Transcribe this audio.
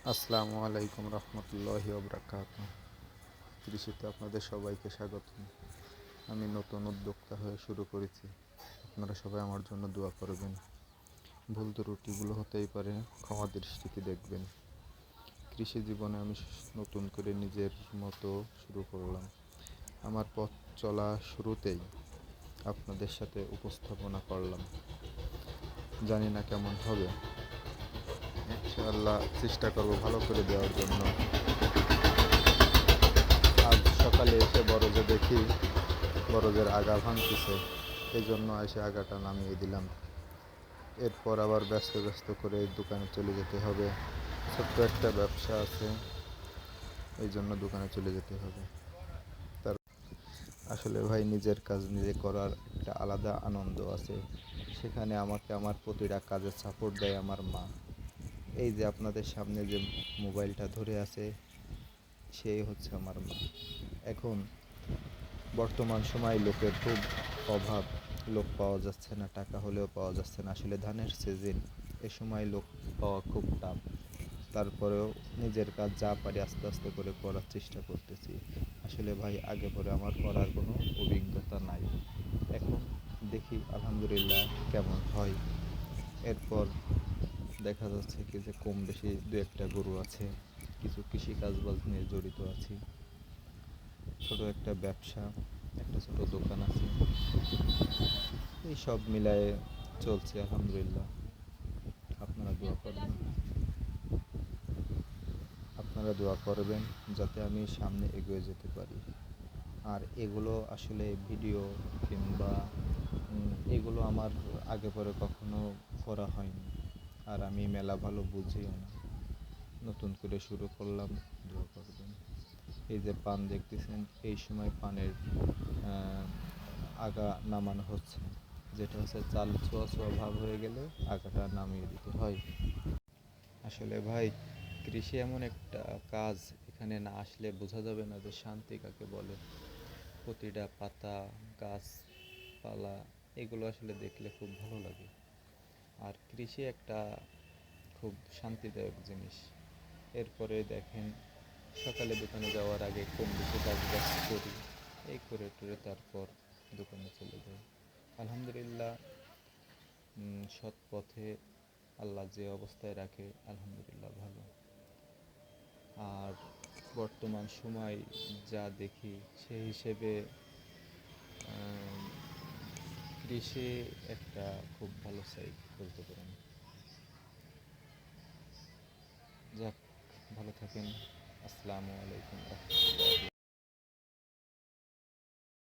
আসসালামু আলাইকুম রহমতুল্লাহি ওবরাকাতুহ। কৃষিতে আপনাদের সবাইকে স্বাগতম। আমি নতুন উদ্যোক্তা হয়ে শুরু করেছি। আপনারা সবাই আমার জন্য দোয়া করবেন। ভুল ত্রুটিগুলো হতেই পারে, ক্ষমা দৃষ্টিতে দেখবেন। কৃষি জীবনে আমি নতুন করে নিজের মতো শুরু করলাম। আমার পথ চলা শুরুতেই আপনাদের সাথে উপস্থাপনা করলাম। জানি না কেমন হবে, ইনশাআল্লাহ চেষ্টা করব ভালো করে দেওয়ার জন্য। আজ সকালে এসে বরজে দেখি বরজের আগা ভাঙতেছে, এই জন্য এসে আগাটা নামিয়ে দিলাম। এরপর আবার ব্যস্ত ব্যস্ত করে দোকানে চলে যেতে হবে। ছোট্ট একটা ব্যবসা আছে, এই জন্য দোকানে চলে যেতে হবে। তার আসলে ভাই, নিজের কাজ নিজে করার একটা আলাদা আনন্দ আছে। সেখানে আমাকে আমার প্রতিটা কাজে সাপোর্ট দেয় আমার মা। এই যে আপনাদের সামনে যে মোবাইলটা ধরে আছে, সেই হচ্ছে আমার মা। এখন বর্তমান সময়ে লোকের খুব অভাব, লোক পাওয়া যাচ্ছে না, টাকা হলেও পাওয়া যাচ্ছে না। আসলে ধানের সিজন, এ সময় লোক পাওয়া খুব টাফ। তারপরেও নিজের কাজ যা পারি আস্তে আস্তে করে করার চেষ্টা করতেছি। আসলে ভাই, আগে পরে আমার করার কোনো অভিজ্ঞতা নাই। এখন দেখি আলহামদুলিল্লাহ কেমন হয়। এরপর দেখা যাচ্ছে কি যে কম বেশি দু একটা গরু আছে, কিছু কৃষিকাজ বাজ নিয়ে জড়িত আছি। ছোট একটা ব্যবসা, একটা ছোট দোকান আছে। এই সব মিলায়ে চলছে আলহামদুলিল্লাহ। আপনারা দোয়া করবেন, আপনারা দোয়া করবেন যাতে আমি সামনে এগিয়ে যেতে পারি। আর এগুলো আসলে ভিডিও কিংবা এগুলো আমার আগে পরে কখনো করা হয়নি। আর আমি মেলা ভালো বুঝিও না, নতুন করে শুরু করলাম, দোয়া করবেন। এই যে পান দেখতেছেন, এই সময় পানের আগা নামানো হচ্ছে, যেটা হচ্ছে চাল ছোঁয়া ছোঁয়া ভাব হয়ে গেলে আগাটা নামিয়ে দিতে হয়। আসলে ভাই, কৃষি এমন একটা কাজ, এখানে না আসলে বোঝা যাবে না যে শান্তি কাকে বলে। প্রতিটা পাতা, গাছপালা, এগুলো আসলে দেখলে খুব ভালো লাগে। আর কৃষি একটা খুব শান্তিদায়ক জিনিস। এরপরে দেখেন, সকালে দোকানে যাওয়ার আগে কম বেশি কাজ বাজ করি, এই করে টরে তারপর দোকানে চলে যাই। আলহামদুলিল্লাহ, সৎ পথে আল্লাহ যে অবস্থায় রাখে আলহামদুলিল্লাহ ভালো। আর বর্তমান সময় যা দেখি সেই হিসেবে কৃষি একটা খুব ভালো সাইড বলতে পারেন। যাক, ভালো থাকেন। আসসালামু আলাইকুম।